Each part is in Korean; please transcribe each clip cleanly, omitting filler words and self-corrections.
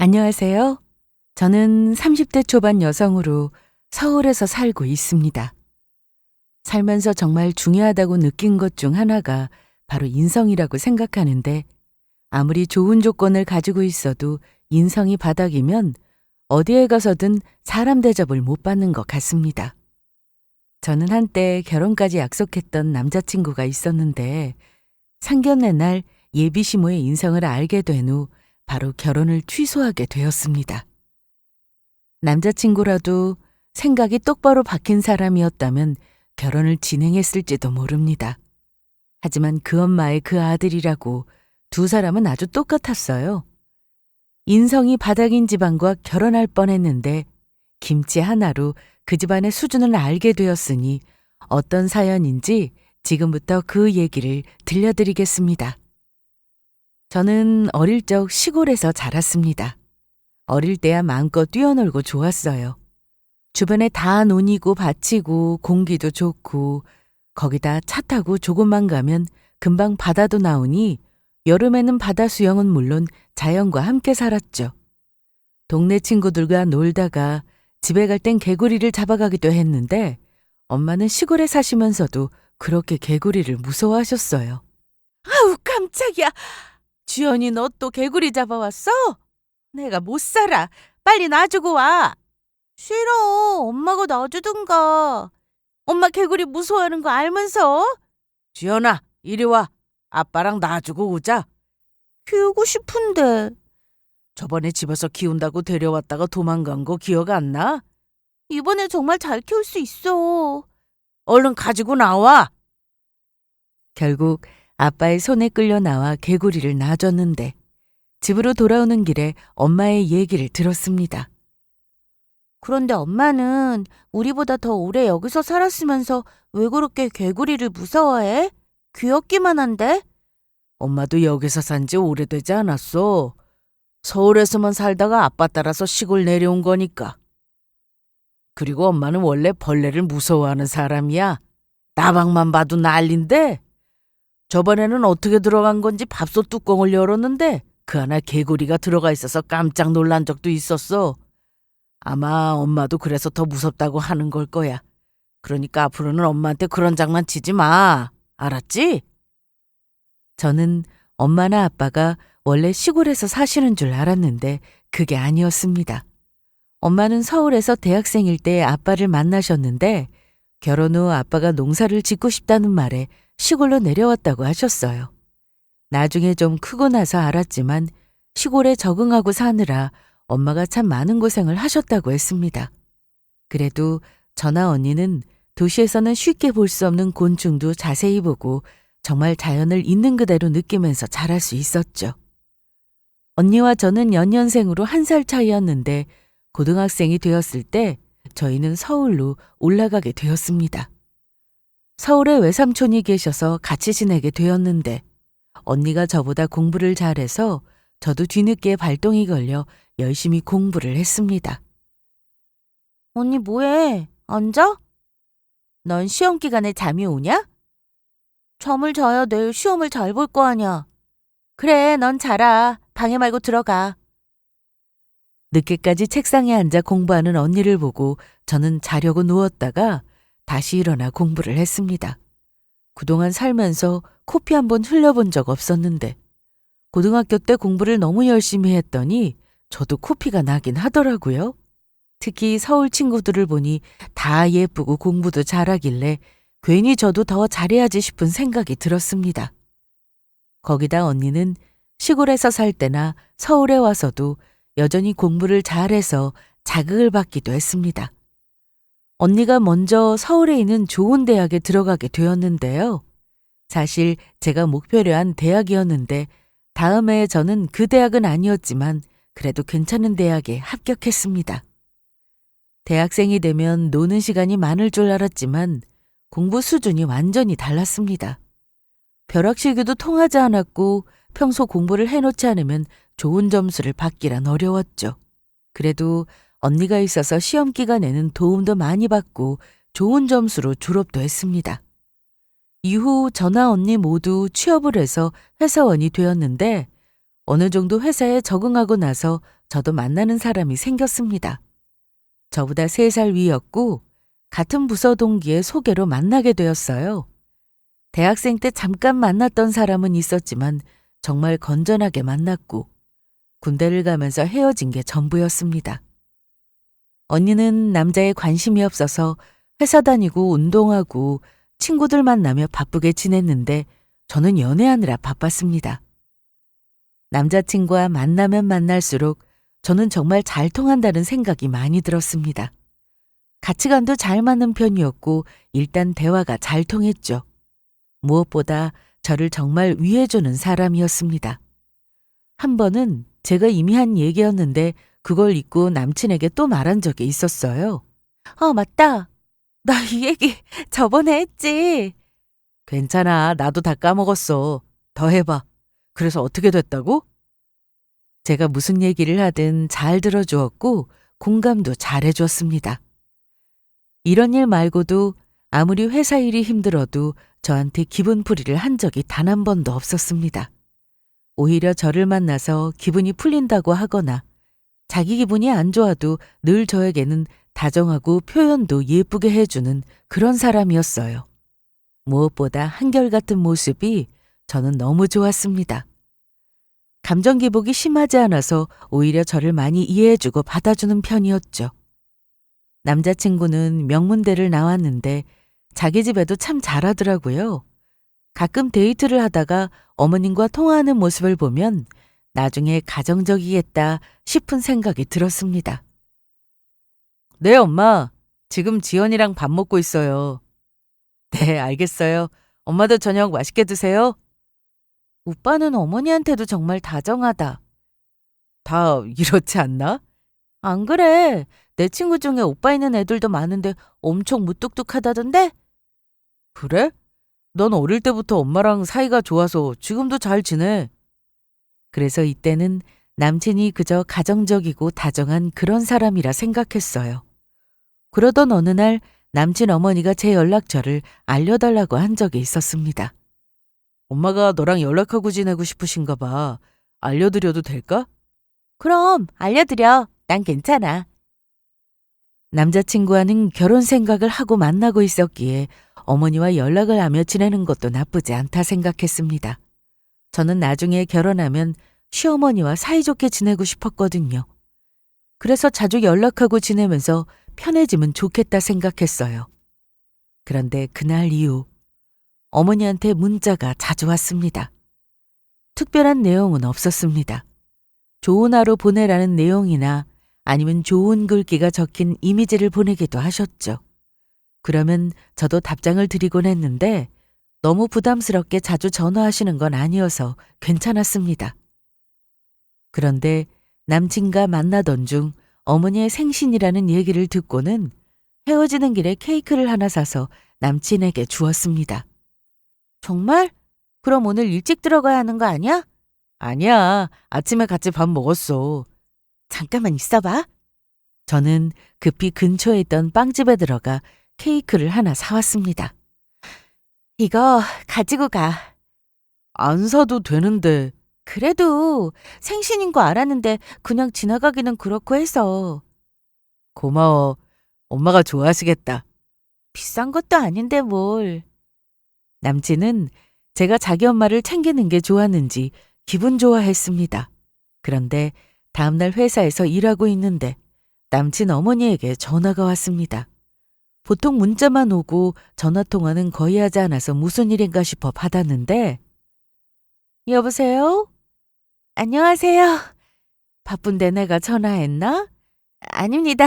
안녕하세요. 저는 30대 초반 여성으로 서울에서 살고 있습니다. 살면서 정말 중요하다고 느낀 것 중 하나가 바로 인성이라고 생각하는데, 아무리 좋은 조건을 가지고 있어도 인성이 바닥이면 어디에 가서든 사람 대접을 못 받는 것 같습니다. 저는 한때 결혼까지 약속했던 남자친구가 있었는데, 상견례 날 예비 시모의 인성을 알게 된 후 바로 결혼을 취소하게 되었습니다. 남자친구라도 생각이 똑바로 박힌 사람이었다면 결혼을 진행했을지도 모릅니다. 하지만 그 엄마의 그 아들이라고 두 사람은 아주 똑같았어요. 인성이 바닥인 집안과 결혼할 뻔했는데 김치 하나로 그 집안의 수준을 알게 되었으니 어떤 사연인지 지금부터 그 얘기를 들려드리겠습니다. 저는 어릴 적 시골에서 자랐습니다. 어릴 때야 마음껏 뛰어놀고 좋았어요. 주변에 다 논이고 밭이고 공기도 좋고, 거기다 차 타고 조금만 가면 금방 바다도 나오니 여름에는 바다 수영은 물론 자연과 함께 살았죠. 동네 친구들과 놀다가 집에 갈 땐 개구리를 잡아가기도 했는데, 엄마는 시골에 사시면서도 그렇게 개구리를 무서워하셨어요. 아우, 깜짝이야. 주연이 너 또 개구리 잡아왔어? 내가 못 살아. 빨리 놔주고 와. 싫어. 엄마가 놔주든가. 엄마 개구리 무서워하는 거 알면서. 주연아, 이리 와. 아빠랑 놔주고 오자. 키우고 싶은데. 저번에 집에서 키운다고 데려왔다가 도망간 거 기억 안 나? 이번에 정말 잘 키울 수 있어. 얼른 가지고 나와. 결국 아빠의 손에 끌려 나와 개구리를 놔줬는데, 집으로 돌아오는 길에 엄마의 얘기를 들었습니다. 그런데 엄마는 우리보다 더 오래 여기서 살았으면서 왜 그렇게 개구리를 무서워해? 귀엽기만 한데? 엄마도 여기서 산 지 오래되지 않았어. 서울에서만 살다가 아빠 따라서 시골 내려온 거니까. 그리고 엄마는 원래 벌레를 무서워하는 사람이야. 나방만 봐도 난린데. 저번에는 어떻게 들어간 건지 밥솥 뚜껑을 열었는데 그 안에 개구리가 들어가 있어서 깜짝 놀란 적도 있었어. 아마 엄마도 그래서 더 무섭다고 하는 걸 거야. 그러니까 앞으로는 엄마한테 그런 장난 치지 마. 알았지? 저는 엄마나 아빠가 원래 시골에서 사시는 줄 알았는데 그게 아니었습니다. 엄마는 서울에서 대학생일 때 아빠를 만나셨는데, 결혼 후 아빠가 농사를 짓고 싶다는 말에 시골로 내려왔다고 하셨어요. 나중에 좀 크고 나서 알았지만 시골에 적응하고 사느라 엄마가 참 많은 고생을 하셨다고 했습니다. 그래도 저나 언니는 도시에서는 쉽게 볼 수 없는 곤충도 자세히 보고 정말 자연을 있는 그대로 느끼면서 자랄 수 있었죠. 언니와 저는 연년생으로 1살 차이였는데 고등학생이 되었을 때 저희는 서울로 올라가게 되었습니다. 서울에 외삼촌이 계셔서 같이 지내게 되었는데, 언니가 저보다 공부를 잘해서 저도 뒤늦게 발동이 걸려 열심히 공부를 했습니다. 언니 뭐해? 앉아? 넌 시험 기간에 잠이 오냐? 잠을 자야 내일 시험을 잘 볼 거 아냐. 그래, 넌 자라. 방해 말고 들어가. 늦게까지 책상에 앉아 공부하는 언니를 보고 저는 자려고 누웠다가 다시 일어나 공부를 했습니다. 그동안 살면서 코피 한 번 흘려본 적 없었는데, 고등학교 때 공부를 너무 열심히 했더니 저도 코피가 나긴 하더라고요. 특히 서울 친구들을 보니 다 예쁘고 공부도 잘하길래 괜히 저도 더 잘해야지 싶은 생각이 들었습니다. 거기다 언니는 시골에서 살 때나 서울에 와서도 여전히 공부를 잘해서 자극을 받기도 했습니다. 언니가 먼저 서울에 있는 좋은 대학에 들어가게 되었는데요. 사실 제가 목표로 한 대학이었는데 다음에 저는 그 대학은 아니었지만 그래도 괜찮은 대학에 합격했습니다. 대학생이 되면 노는 시간이 많을 줄 알았지만 공부 수준이 완전히 달랐습니다. 벼락실기도 통하지 않았고 평소 공부를 해놓지 않으면 좋은 점수를 받기란 어려웠죠. 그래도 언니가 있어서 시험 기간에는 도움도 많이 받고 좋은 점수로 졸업도 했습니다. 이후 저나 언니 모두 취업을 해서 회사원이 되었는데, 어느 정도 회사에 적응하고 나서 저도 만나는 사람이 생겼습니다. 저보다 3살 위였고 같은 부서 동기의 소개로 만나게 되었어요. 대학생 때 잠깐 만났던 사람은 있었지만 정말 건전하게 만났고 군대를 가면서 헤어진 게 전부였습니다. 언니는 남자에 관심이 없어서 회사 다니고 운동하고 친구들 만나며 바쁘게 지냈는데 저는 연애하느라 바빴습니다. 남자친구와 만나면 만날수록 저는 정말 잘 통한다는 생각이 많이 들었습니다. 가치관도 잘 맞는 편이었고 일단 대화가 잘 통했죠. 무엇보다 저를 정말 위해주는 사람이었습니다. 한 번은 제가 이미 한 얘기였는데 그걸 잊고 남친에게 또 말한 적이 있었어요. 맞다. 나 이 얘기 저번에 했지. 괜찮아. 나도 다 까먹었어. 더 해봐. 그래서 어떻게 됐다고? 제가 무슨 얘기를 하든 잘 들어주었고 공감도 잘 해줬습니다. 이런 일 말고도 아무리 회사 일이 힘들어도 저한테 기분풀이를 한 적이 단 한 번도 없었습니다. 오히려 저를 만나서 기분이 풀린다고 하거나 자기 기분이 안 좋아도 늘 저에게는 다정하고 표현도 예쁘게 해주는 그런 사람이었어요. 무엇보다 한결같은 모습이 저는 너무 좋았습니다. 감정 기복이 심하지 않아서 오히려 저를 많이 이해해주고 받아주는 편이었죠. 남자친구는 명문대를 나왔는데 자기 집에도 참 잘하더라고요. 가끔 데이트를 하다가 어머님과 통화하는 모습을 보면 나중에 가정적이겠다 싶은 생각이 들었습니다. 네, 엄마. 지금 지연이랑 밥 먹고 있어요. 네, 알겠어요. 엄마도 저녁 맛있게 드세요. 오빠는 어머니한테도 정말 다정하다. 다 이렇지 않나? 안 그래. 내 친구 중에 오빠 있는 애들도 많은데 엄청 무뚝뚝하다던데? 그래? 넌 어릴 때부터 엄마랑 사이가 좋아서 지금도 잘 지내. 그래서 이때는 남친이 그저 가정적이고 다정한 그런 사람이라 생각했어요. 그러던 어느 날 남친 어머니가 제 연락처를 알려달라고 한 적이 있었습니다. 엄마가 너랑 연락하고 지내고 싶으신가 봐. 알려드려도 될까? 그럼 알려드려. 난 괜찮아. 남자친구와는 결혼 생각을 하고 만나고 있었기에 어머니와 연락을 하며 지내는 것도 나쁘지 않다 생각했습니다. 저는 나중에 결혼하면 시어머니와 사이좋게 지내고 싶었거든요. 그래서 자주 연락하고 지내면서 편해지면 좋겠다 생각했어요. 그런데 그날 이후 어머니한테 문자가 자주 왔습니다. 특별한 내용은 없었습니다. 좋은 하루 보내라는 내용이나 아니면 좋은 글귀가 적힌 이미지를 보내기도 하셨죠. 그러면 저도 답장을 드리곤 했는데 너무 부담스럽게 자주 전화하시는 건 아니어서 괜찮았습니다. 그런데 남친과 만나던 중 어머니의 생신이라는 얘기를 듣고는 헤어지는 길에 케이크를 하나 사서 남친에게 주었습니다. 정말? 그럼 오늘 일찍 들어가야 하는 거 아니야? 아니야. 아침에 같이 밥 먹었어. 잠깐만 있어봐. 저는 급히 근처에 있던 빵집에 들어가 케이크를 하나 사왔습니다. 이거 가지고 가. 안 사도 되는데. 그래도 생신인 거 알았는데 그냥 지나가기는 그렇고 해서. 고마워. 엄마가 좋아하시겠다. 비싼 것도 아닌데 뭘. 남친은 제가 자기 엄마를 챙기는 게 좋았는지 기분 좋아했습니다. 그런데 다음날 회사에서 일하고 있는데 남친 어머니에게 전화가 왔습니다. 보통 문자만 오고 전화통화는 거의 하지 않아서 무슨 일인가 싶어 받았는데 여보세요? 안녕하세요. 바쁜데 내가 전화했나? 아닙니다.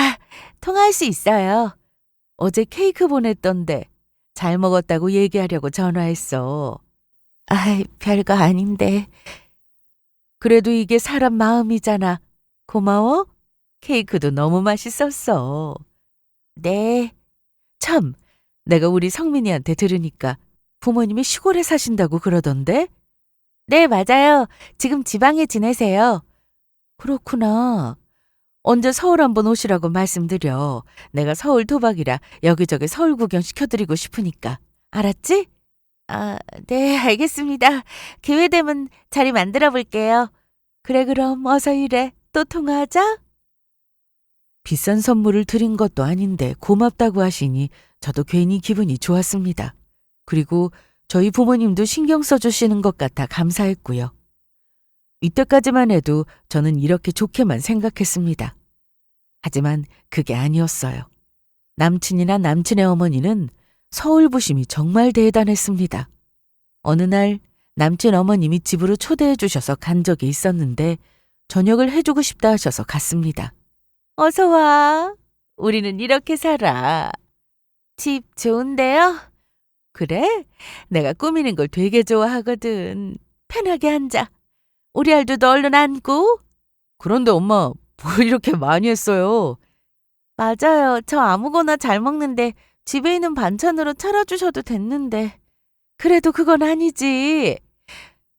통화할 수 있어요. 어제 케이크 보냈던데 잘 먹었다고 얘기하려고 전화했어. 아이, 별거 아닌데. 그래도 이게 사람 마음이잖아. 고마워? 케이크도 너무 맛있었어. 네. 참, 내가 우리 성민이한테 들으니까 부모님이 시골에 사신다고 그러던데? 네, 맞아요. 지금 지방에 지내세요. 그렇구나. 언제 서울 한번 오시라고 말씀드려. 내가 서울 토박이라 여기저기 서울 구경 시켜드리고 싶으니까. 알았지? 아, 네, 알겠습니다. 기회 되면 자리 만들어 볼게요. 그래, 그럼 어서 이래. 또 통화하자? 비싼 선물을 드린 것도 아닌데 고맙다고 하시니 저도 괜히 기분이 좋았습니다. 그리고 저희 부모님도 신경 써주시는 것 같아 감사했고요. 이때까지만 해도 저는 이렇게 좋게만 생각했습니다. 하지만 그게 아니었어요. 남친이나 남친의 어머니는 서울 부심이 정말 대단했습니다. 어느 날 남친 어머님이 집으로 초대해 주셔서 간 적이 있었는데 저녁을 해주고 싶다 하셔서 갔습니다. 어서 와. 우리는 이렇게 살아. 집 좋은데요? 그래? 내가 꾸미는 걸 되게 좋아하거든. 편하게 앉아. 우리 알도 얼른 앉고. 그런데 엄마, 뭘 이렇게 많이 했어요? 맞아요. 저 아무거나 잘 먹는데 집에 있는 반찬으로 차려주셔도 됐는데. 그래도 그건 아니지.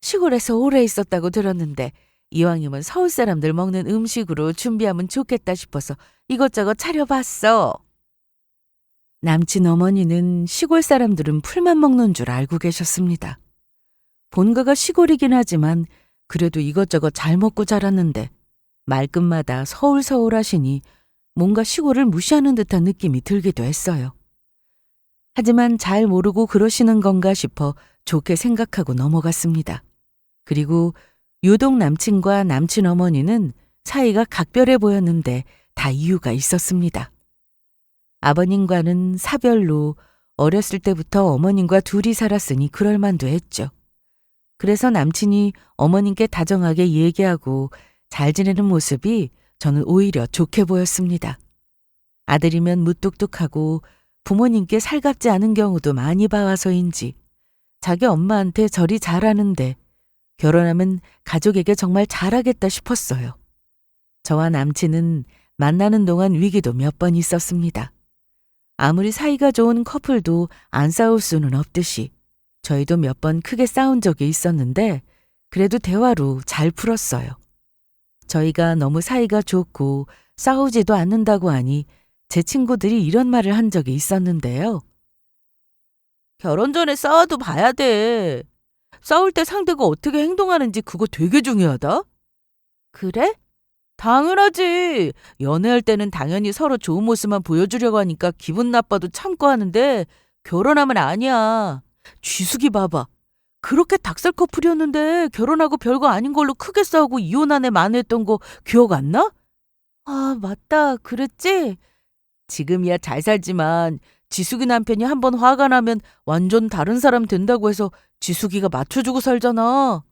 시골에서 오래 있었다고 들었는데 이왕이면 서울 사람들 먹는 음식으로 준비하면 좋겠다 싶어서 이것저것 차려봤어. 남친 어머니는 시골 사람들은 풀만 먹는 줄 알고 계셨습니다. 본가가 시골이긴 하지만 그래도 이것저것 잘 먹고 자랐는데 말끝마다 서울 하시니 뭔가 시골을 무시하는 듯한 느낌이 들기도 했어요. 하지만 잘 모르고 그러시는 건가 싶어 좋게 생각하고 넘어갔습니다. 그리고 유독 남친과 남친 어머니는 사이가 각별해 보였는데 다 이유가 있었습니다. 아버님과는 사별로 어렸을 때부터 어머님과 둘이 살았으니 그럴 만도 했죠. 그래서 남친이 어머님께 다정하게 얘기하고 잘 지내는 모습이 저는 오히려 좋게 보였습니다. 아들이면 무뚝뚝하고 부모님께 살갑지 않은 경우도 많이 봐와서인지 자기 엄마한테 저리 잘하는데 결혼하면 가족에게 정말 잘하겠다 싶었어요. 저와 남친은 만나는 동안 위기도 몇 번 있었습니다. 아무리 사이가 좋은 커플도 안 싸울 수는 없듯이 저희도 몇 번 크게 싸운 적이 있었는데 그래도 대화로 잘 풀었어요. 저희가 너무 사이가 좋고 싸우지도 않는다고 하니 제 친구들이 이런 말을 한 적이 있었는데요. 결혼 전에 싸워도 봐야 돼. 싸울 때 상대가 어떻게 행동하는지 그거 되게 중요하다. 그래? 당연하지. 연애할 때는 당연히 서로 좋은 모습만 보여주려고 하니까 기분 나빠도 참고 하는데 결혼하면 아니야. 쥐숙이 봐봐. 그렇게 닭살 커플이었는데 결혼하고 별거 아닌 걸로 크게 싸우고 이혼한 애 만회했던 거 기억 안 나? 아, 맞다. 그랬지? 지금이야 잘 살지만 지숙이 남편이 한번 화가 나면 완전 다른 사람 된다고 해서 지숙이가 맞춰주고 살잖아.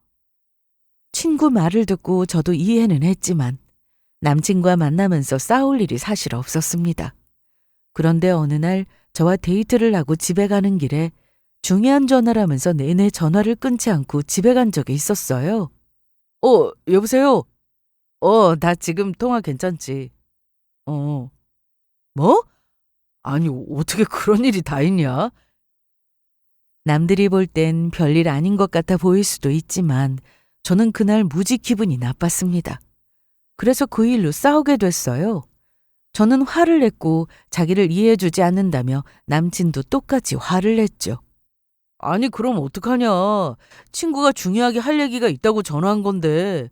친구 말을 듣고 저도 이해는 했지만 남친과 만나면서 싸울 일이 사실 없었습니다. 그런데 어느 날 저와 데이트를 하고 집에 가는 길에 중요한 전화를 하면서 내내 전화를 끊지 않고 집에 간 적이 있었어요. 여보세요? 나 지금 통화 괜찮지. 뭐? 아니, 어떻게 그런 일이 다 있냐? 남들이 볼 땐 별일 아닌 것 같아 보일 수도 있지만 저는 그날 무지 기분이 나빴습니다. 그래서 그 일로 싸우게 됐어요. 저는 화를 냈고 자기를 이해해주지 않는다며 남친도 똑같이 화를 냈죠. 아니, 그럼 어떡하냐. 친구가 중요하게 할 얘기가 있다고 전화한 건데.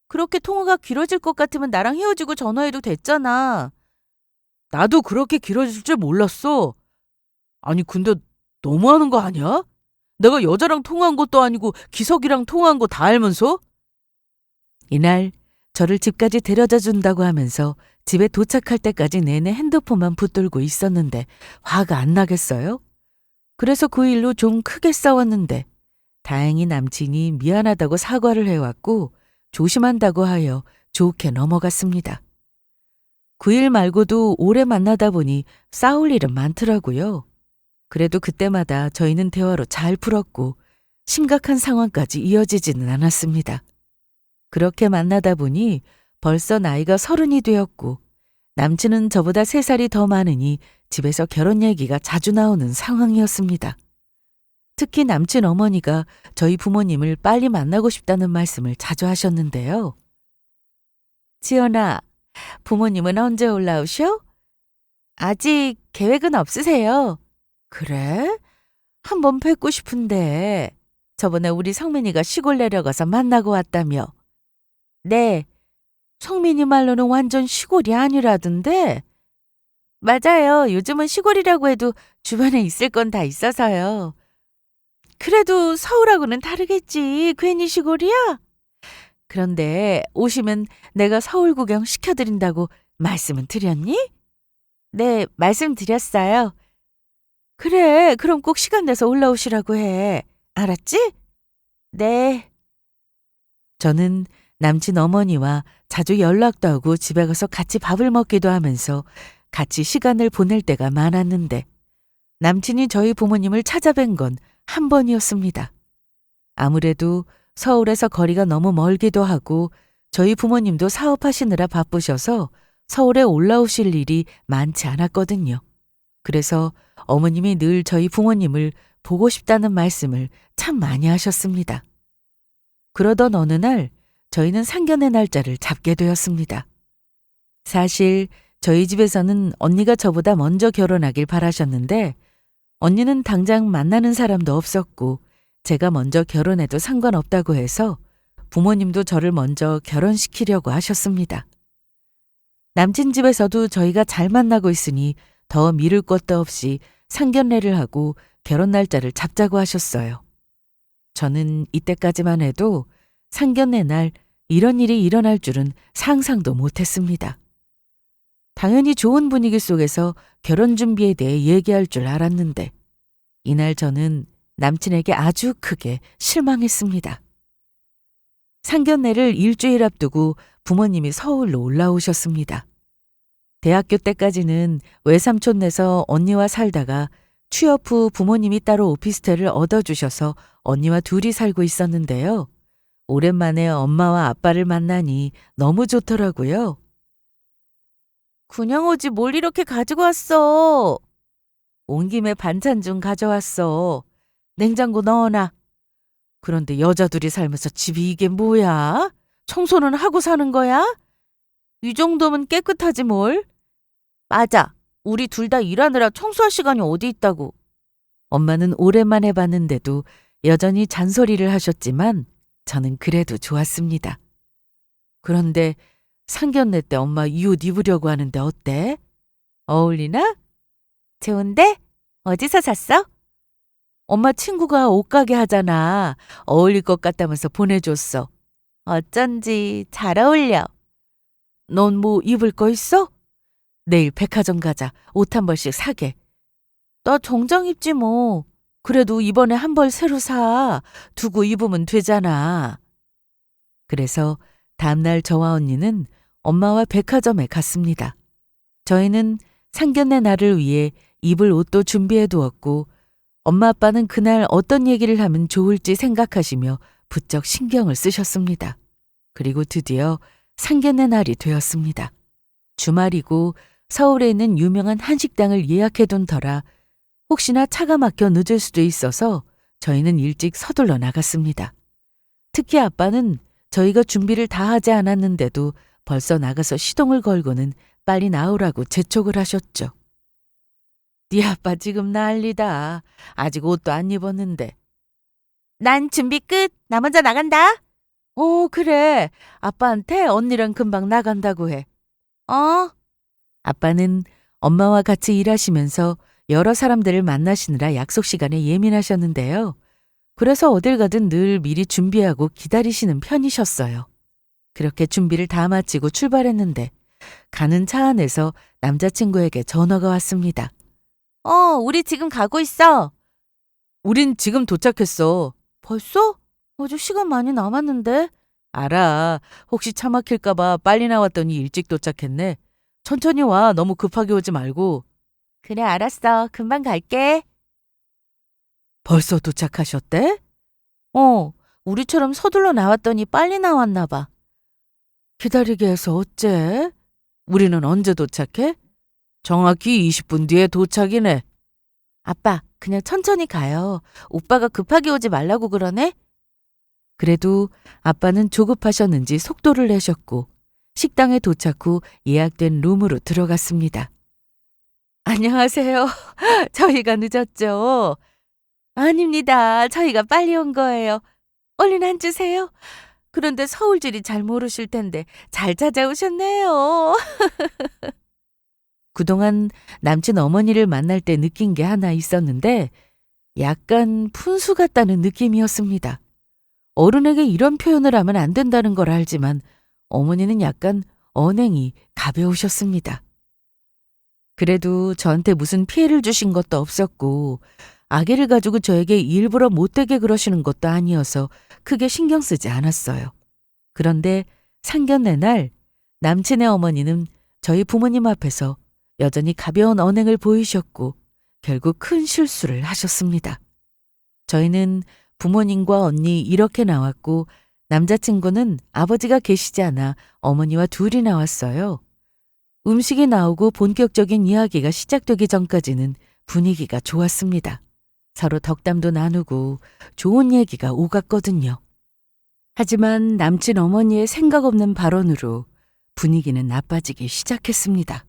그렇게 통화가 길어질 것 같으면 나랑 헤어지고 전화해도 됐잖아. 나도 그렇게 길어질 줄 몰랐어. 아니, 근데 너무하는 거 아니야? 내가 여자랑 통화한 것도 아니고 기석이랑 통화한 거 다 알면서? 이날 저를 집까지 데려다 준다고 하면서 집에 도착할 때까지 내내 핸드폰만 붙들고 있었는데 화가 안 나겠어요? 그래서 그 일로 좀 크게 싸웠는데 다행히 남친이 미안하다고 사과를 해왔고 조심한다고 하여 좋게 넘어갔습니다. 그 일 말고도 오래 만나다 보니 싸울 일은 많더라고요. 그래도 그때마다 저희는 대화로 잘 풀었고 심각한 상황까지 이어지지는 않았습니다. 그렇게 만나다 보니 벌써 나이가 30이 되었고 남친은 저보다 3살이 더 많으니 집에서 결혼 얘기가 자주 나오는 상황이었습니다. 특히 남친 어머니가 저희 부모님을 빨리 만나고 싶다는 말씀을 자주 하셨는데요. 지연아, 부모님은 언제 올라오셔? 아직 계획은 없으세요. 그래? 한번 뵙고 싶은데. 저번에 우리 성민이가 시골 내려가서 만나고 왔다며. 네. 성민이 말로는 완전 시골이 아니라던데? 맞아요. 요즘은 시골이라고 해도 주변에 있을 건 다 있어서요. 그래도 서울하고는 다르겠지. 괜히 시골이야? 그런데 오시면 내가 서울 구경 시켜드린다고 말씀은 드렸니? 네, 말씀드렸어요. 그래, 그럼 꼭 시간 내서 올라오시라고 해. 알았지? 네. 저는 남친 어머니와 자주 연락도 하고 집에 가서 같이 밥을 먹기도 하면서 같이 시간을 보낼 때가 많았는데 남친이 저희 부모님을 찾아뵌 건 한 번이었습니다. 아무래도 서울에서 거리가 너무 멀기도 하고 저희 부모님도 사업하시느라 바쁘셔서 서울에 올라오실 일이 많지 않았거든요. 그래서 어머님이 늘 저희 부모님을 보고 싶다는 말씀을 참 많이 하셨습니다. 그러던 어느 날 저희는 상견례 날짜를 잡게 되었습니다. 사실 저희 집에서는 언니가 저보다 먼저 결혼하길 바라셨는데 언니는 당장 만나는 사람도 없었고 제가 먼저 결혼해도 상관없다고 해서 부모님도 저를 먼저 결혼시키려고 하셨습니다. 남친 집에서도 저희가 잘 만나고 있으니 더 미룰 것도 없이 상견례를 하고 결혼 날짜를 잡자고 하셨어요. 저는 이때까지만 해도 상견례 날 이런 일이 일어날 줄은 상상도 못했습니다. 당연히 좋은 분위기 속에서 결혼 준비에 대해 얘기할 줄 알았는데 이날 저는 남친에게 아주 크게 실망했습니다. 상견례를 일주일 앞두고 부모님이 서울로 올라오셨습니다. 대학교 때까지는 외삼촌네서 언니와 살다가 취업 후 부모님이 따로 오피스텔을 얻어주셔서 언니와 둘이 살고 있었는데요. 오랜만에 엄마와 아빠를 만나니 너무 좋더라고요. 군영오지 뭘 이렇게 가지고 왔어? 온 김에 반찬 좀 가져왔어. 냉장고 넣어놔. 그런데 여자들이 살면서 집이 이게 뭐야? 청소는 하고 사는 거야? 이 정도면 깨끗하지 뭘? 맞아. 우리 둘 다 일하느라 청소할 시간이 어디 있다고. 엄마는 오랜만에 봤는데도 여전히 잔소리를 하셨지만 저는 그래도 좋았습니다. 그런데 상견례 때 엄마 이 옷 입으려고 하는데 어때? 어울리나? 좋은데? 어디서 샀어? 엄마 친구가 옷가게 하잖아. 어울릴 것 같다면서 보내줬어. 어쩐지 잘 어울려. 넌 뭐 입을 거 있어? 내일 백화점 가자. 옷 한 벌씩 사게. 나 정장 입지 뭐. 그래도 이번에 한 벌 새로 사. 두고 입으면 되잖아. 그래서 다음날 저와 언니는 엄마와 백화점에 갔습니다. 저희는 상견례 날을 위해 입을 옷도 준비해 두었고 엄마 아빠는 그날 어떤 얘기를 하면 좋을지 생각하시며 부쩍 신경을 쓰셨습니다. 그리고 드디어 상견례 날이 되었습니다. 주말이고 서울에 있는 유명한 한식당을 예약해둔 터라 혹시나 차가 막혀 늦을 수도 있어서 저희는 일찍 서둘러 나갔습니다. 특히 아빠는 저희가 준비를 다 하지 않았는데도 벌써 나가서 시동을 걸고는 빨리 나오라고 재촉을 하셨죠. 네 아빠 지금 난리다. 아직 옷도 안 입었는데. 난 준비 끝. 나 먼저 나간다. 그래. 아빠한테 언니랑 금방 나간다고 해. 아빠는 엄마와 같이 일하시면서 여러 사람들을 만나시느라 약속 시간에 예민하셨는데요. 그래서 어딜 가든 늘 미리 준비하고 기다리시는 편이셨어요. 그렇게 준비를 다 마치고 출발했는데 가는 차 안에서 남자친구에게 전화가 왔습니다. 우리 지금 가고 있어. 우린 지금 도착했어. 벌써? 아직 시간 많이 남았는데. 알아. 혹시 차 막힐까봐 빨리 나왔더니 일찍 도착했네. 천천히 와. 너무 급하게 오지 말고. 그래, 알았어. 금방 갈게. 벌써 도착하셨대? 우리처럼 서둘러 나왔더니 빨리 나왔나 봐. 기다리게 해서 어째? 우리는 언제 도착해? 정확히 20분 뒤에 도착이네. 아빠, 그냥 천천히 가요. 오빠가 급하게 오지 말라고 그러네? 그래도 아빠는 조급하셨는지 속도를 내셨고 식당에 도착 후 예약된 룸으로 들어갔습니다. 안녕하세요. 저희가 늦었죠? 아닙니다. 저희가 빨리 온 거예요. 얼른 앉으세요. 그런데 서울지리 잘 모르실 텐데 잘 찾아오셨네요. 그동안 남친 어머니를 만날 때 느낀 게 하나 있었는데 약간 푼수 같다는 느낌이었습니다. 어른에게 이런 표현을 하면 안 된다는 걸 알지만 어머니는 약간 언행이 가벼우셨습니다. 그래도 저한테 무슨 피해를 주신 것도 없었고 아기를 가지고 저에게 일부러 못되게 그러시는 것도 아니어서 크게 신경 쓰지 않았어요. 그런데 상견례 날 남친의 어머니는 저희 부모님 앞에서 여전히 가벼운 언행을 보이셨고 결국 큰 실수를 하셨습니다. 저희는 부모님과 언니 이렇게 나왔고 남자친구는 아버지가 계시지 않아 어머니와 둘이 나왔어요. 음식이 나오고 본격적인 이야기가 시작되기 전까지는 분위기가 좋았습니다. 서로 덕담도 나누고 좋은 얘기가 오갔거든요. 하지만 남친 어머니의 생각 없는 발언으로 분위기는 나빠지기 시작했습니다.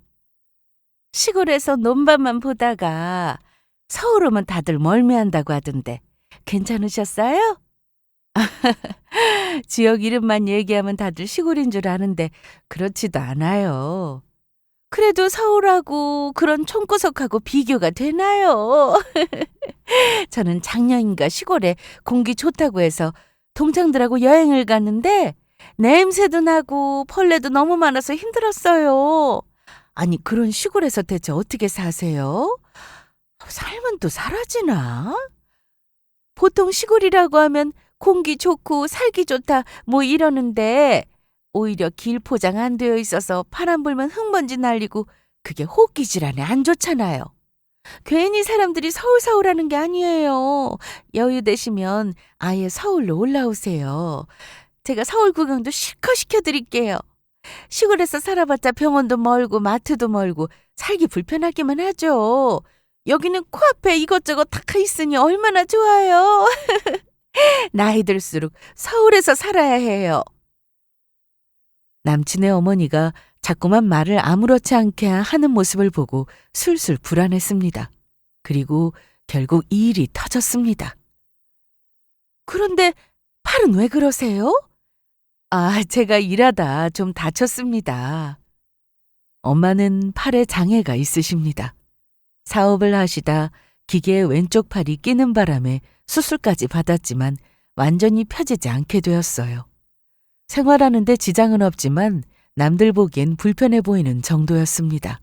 시골에서 논밭만 보다가 서울 오면 다들 멀미한다고 하던데 괜찮으셨어요? 지역 이름만 얘기하면 다들 시골인 줄 아는데 그렇지도 않아요. 그래도 서울하고 그런 촌구석하고 비교가 되나요? 저는 작년인가 시골에 공기 좋다고 해서 동창들하고 여행을 갔는데 냄새도 나고 벌레도 너무 많아서 힘들었어요. 아니, 그런 시골에서 대체 어떻게 사세요? 살면 또 사라지나? 보통 시골이라고 하면 공기 좋고 살기 좋다 뭐 이러는데 오히려 길 포장 안 되어 있어서 바람 불면 흙먼지 날리고 그게 호흡기 질환에 안 좋잖아요. 괜히 사람들이 서울 하는 게 아니에요. 여유 되시면 아예 서울로 올라오세요. 제가 서울 구경도 실컷 시켜드릴게요. 시골에서 살아봤자 병원도 멀고 마트도 멀고 살기 불편하기만 하죠. 여기는 코앞에 이것저것 다 있으니 얼마나 좋아요. 나이 들수록 서울에서 살아야 해요. 남친의 어머니가 자꾸만 말을 아무렇지 않게 하는 모습을 보고 술술 불안했습니다. 그리고 결국 이 일이 터졌습니다. 그런데 팔은 왜 그러세요? 제가 일하다 좀 다쳤습니다. 엄마는 팔에 장애가 있으십니다. 사업을 하시다 기계에 왼쪽 팔이 끼는 바람에 수술까지 받았지만 완전히 펴지지 않게 되었어요. 생활하는데 지장은 없지만 남들 보기엔 불편해 보이는 정도였습니다.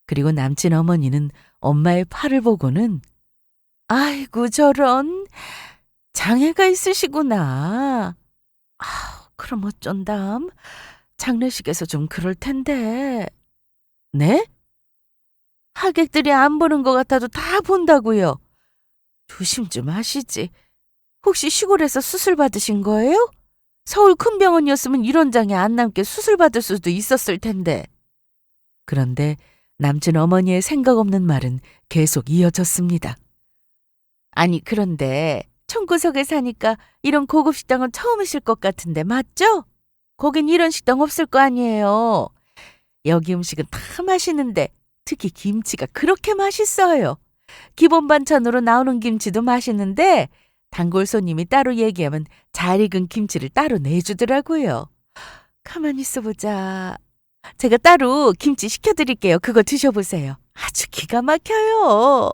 그리고 남친 어머니는 엄마의 팔을 보고는 아이고 저런 장애가 있으시구나. 그럼 어쩐담? 장례식에서 좀 그럴 텐데. 네? 하객들이 안 보는 것 같아도 다 본다고요. 조심 좀 하시지. 혹시 시골에서 수술 받으신 거예요? 서울 큰 병원이었으면 이런 장애 안 남게 수술 받을 수도 있었을 텐데. 그런데 남친 어머니의 생각 없는 말은 계속 이어졌습니다. 아니 그런데 촌구석에 사니까 이런 고급 식당은 처음이실 것 같은데 맞죠? 거긴 이런 식당 없을 거 아니에요. 여기 음식은 다 맛있는데 특히 김치가 그렇게 맛있어요. 기본 반찬으로 나오는 김치도 맛있는데 단골 손님이 따로 얘기하면 잘 익은 김치를 따로 내주더라고요. 가만히 있어보자. 제가 따로 김치 시켜드릴게요. 그거 드셔보세요. 아주 기가 막혀요.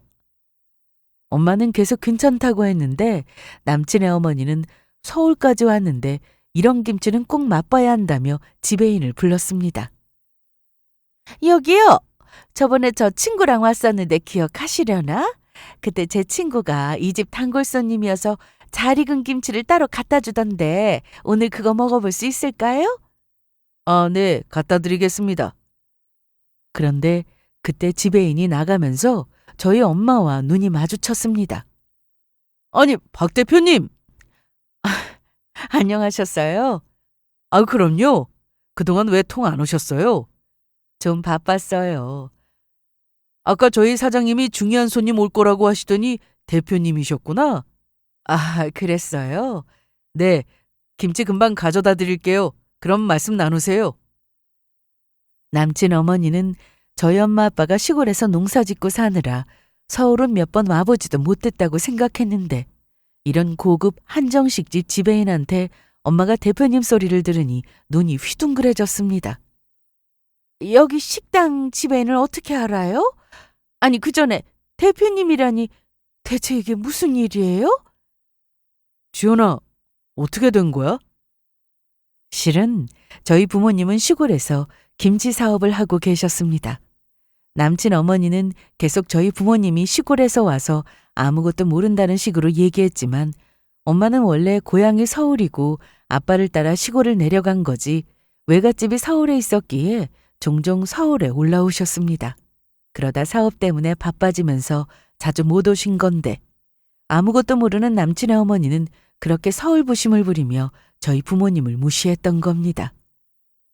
엄마는 계속 괜찮다고 했는데 남친의 어머니는 서울까지 왔는데 이런 김치는 꼭 맛봐야 한다며 지배인을 불렀습니다. 여기요. 저번에 저 친구랑 왔었는데 기억하시려나? 그때 제 친구가 이 집 단골 손님이어서 잘 익은 김치를 따로 갖다 주던데 오늘 그거 먹어볼 수 있을까요? 네, 갖다 드리겠습니다. 그런데 그때 지배인이 나가면서 저희 엄마와 눈이 마주쳤습니다. 아니, 박 대표님! 안녕하셨어요? 그럼요. 그동안 왜 통 안 오셨어요? 좀 바빴어요. 아까 저희 사장님이 중요한 손님 올 거라고 하시더니 대표님이셨구나. 그랬어요? 네, 김치 금방 가져다 드릴게요. 그럼 말씀 나누세요. 남친 어머니는 저희 엄마 아빠가 시골에서 농사 짓고 사느라 서울은 몇 번 와보지도 못했다고 생각했는데 이런 고급 한정식집 지배인한테 엄마가 대표님 소리를 들으니 눈이 휘둥그레졌습니다. 여기 식당 지배인을 어떻게 알아요? 아니, 그 전에 대표님이라니 대체 이게 무슨 일이에요? 지연아, 어떻게 된 거야? 실은 저희 부모님은 시골에서 김치 사업을 하고 계셨습니다. 남친 어머니는 계속 저희 부모님이 시골에서 와서 아무것도 모른다는 식으로 얘기했지만 엄마는 원래 고향이 서울이고 아빠를 따라 시골을 내려간 거지 외갓집이 서울에 있었기에 종종 서울에 올라오셨습니다. 그러다 사업 때문에 바빠지면서 자주 못 오신 건데 아무것도 모르는 남친의 어머니는 그렇게 서울 부심을 부리며 저희 부모님을 무시했던 겁니다.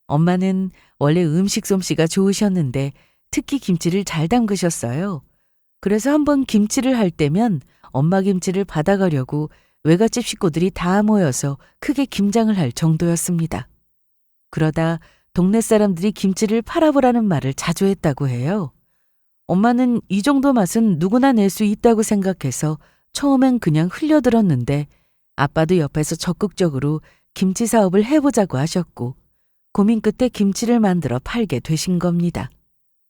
엄마는 원래 음식 솜씨가 좋으셨는데 특히 김치를 잘 담그셨어요. 그래서 한번 김치를 할 때면 엄마 김치를 받아가려고 외갓집 식구들이 다 모여서 크게 김장을 할 정도였습니다. 그러다 동네 사람들이 김치를 팔아보라는 말을 자주 했다고 해요. 엄마는 이 정도 맛은 누구나 낼 수 있다고 생각해서 처음엔 그냥 흘려들었는데 아빠도 옆에서 적극적으로 김치 사업을 해보자고 하셨고 고민 끝에 김치를 만들어 팔게 되신 겁니다.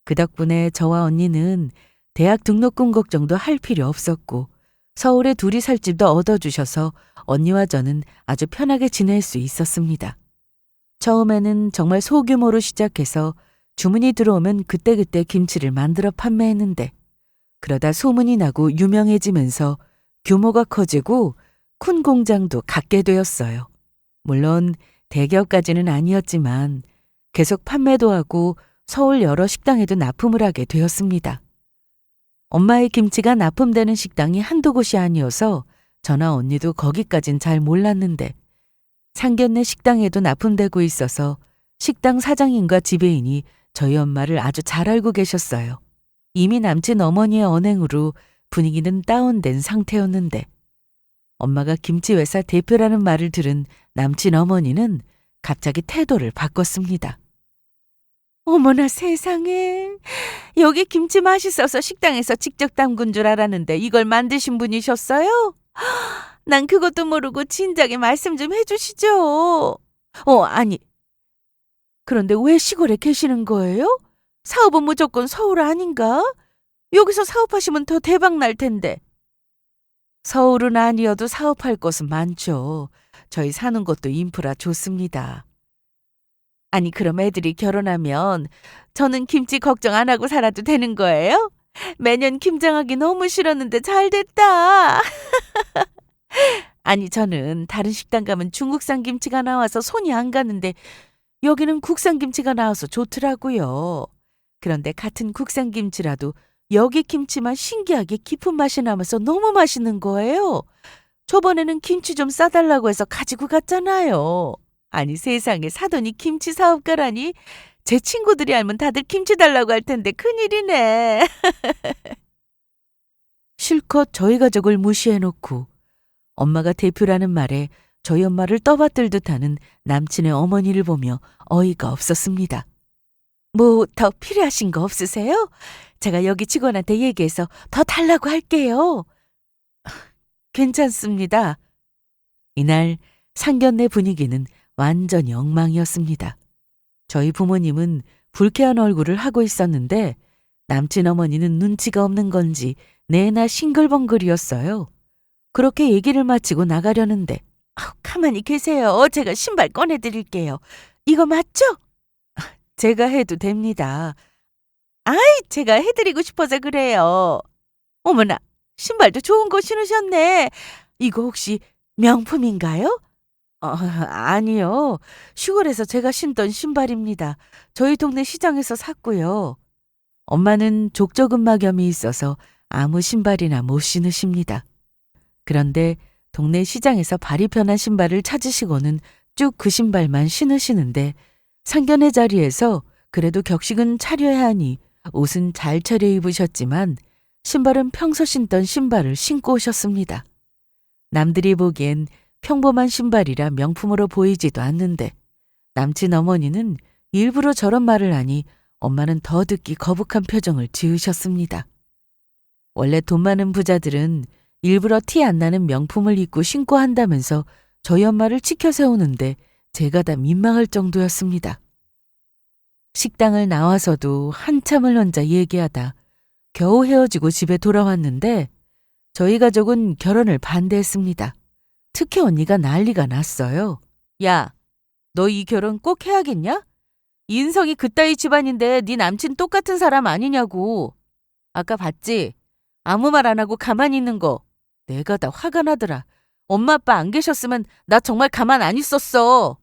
그 덕분에 저와 언니는 대학 등록금 걱정도 할 필요 없었고 서울에 둘이 살 집도 얻어주셔서 언니와 저는 아주 편하게 지낼 수 있었습니다. 처음에는 정말 소규모로 시작해서 주문이 들어오면 그때그때 김치를 만들어 판매했는데 그러다 소문이 나고 유명해지면서 규모가 커지고 큰 공장도 갖게 되었어요. 물론 대기업까지는 아니었지만 계속 판매도 하고 서울 여러 식당에도 납품을 하게 되었습니다. 엄마의 김치가 납품되는 식당이 한두 곳이 아니어서 저나 언니도 거기까진 잘 몰랐는데 상견례 식당에도 납품되고 있어서 식당 사장님과 지배인이 저희 엄마를 아주 잘 알고 계셨어요. 이미 남친 어머니의 언행으로 분위기는 다운된 상태였는데 엄마가 김치회사 대표라는 말을 들은 남친 어머니는 갑자기 태도를 바꿨습니다. 어머나 세상에, 여기 김치 맛있어서 식당에서 직접 담근 줄 알았는데 이걸 만드신 분이셨어요? 난 그것도 모르고 진작에 말씀 좀 해주시죠. 아니, 그런데 왜 시골에 계시는 거예요? 사업은 무조건 서울 아닌가? 여기서 사업하시면 더 대박 날 텐데. 서울은 아니어도 사업할 곳은 많죠. 저희 사는 곳도 인프라 좋습니다. 아니, 그럼 애들이 결혼하면 저는 김치 걱정 안 하고 살아도 되는 거예요? 매년 김장하기 너무 싫었는데 잘 됐다. 아니, 저는 다른 식당 가면 중국산 김치가 나와서 손이 안 가는데 여기는 국산 김치가 나와서 좋더라고요. 그런데 같은 국산 김치라도 여기 김치만 신기하게 깊은 맛이 나면서 너무 맛있는 거예요. 저번에는 김치 좀 싸달라고 해서 가지고 갔잖아요. 아니, 세상에, 사돈이 김치 사업가라니. 제 친구들이 알면 다들 김치 달라고 할 텐데 큰일이네. 실컷 저희 가족을 무시해놓고 엄마가 대표라는 말에 저희 엄마를 떠받들듯 하는 남친의 어머니를 보며 어이가 없었습니다. 뭐 더 필요하신 거 없으세요? 제가 여기 직원한테 얘기해서 더 달라고 할게요. 괜찮습니다. 이날 상견례 분위기는 완전히 엉망이었습니다. 저희 부모님은 불쾌한 얼굴을 하고 있었는데 남친 어머니는 눈치가 없는 건지 내나 싱글벙글이었어요. 그렇게 얘기를 마치고 나가려는데 가만히 계세요. 제가 신발 꺼내드릴게요. 이거 맞죠? 제가 해도 됩니다. 아이, 제가 해드리고 싶어서 그래요. 어머나, 신발도 좋은 거 신으셨네. 이거 혹시 명품인가요? 아니요. 시골에서 제가 신던 신발입니다. 저희 동네 시장에서 샀고요. 엄마는 족저근막염이 있어서 아무 신발이나 못 신으십니다. 그런데 동네 시장에서 발이 편한 신발을 찾으시고는 쭉 그 신발만 신으시는데 상견례 자리에서 그래도 격식은 차려야 하니 옷은 잘 차려 입으셨지만 신발은 평소 신던 신발을 신고 오셨습니다. 남들이 보기엔 평범한 신발이라 명품으로 보이지도 않는데 남친 어머니는 일부러 저런 말을 하니 엄마는 더 듣기 거북한 표정을 지으셨습니다. 원래 돈 많은 부자들은 일부러 티 안 나는 명품을 입고 신고 한다면서 저희 엄마를 치켜 세우는데 제가 다 민망할 정도였습니다. 식당을 나와서도 한참을 혼자 얘기하다 겨우 헤어지고 집에 돌아왔는데 저희 가족은 결혼을 반대했습니다. 특히 언니가 난리가 났어요. 야, 너 이 결혼 꼭 해야겠냐? 인성이 그따위 집안인데 네 남친 똑같은 사람 아니냐고. 아까 봤지? 아무 말 안 하고 가만히 있는 거. 내가 다 화가 나더라. 엄마 아빠 안 계셨으면 나 정말 가만 안 있었어.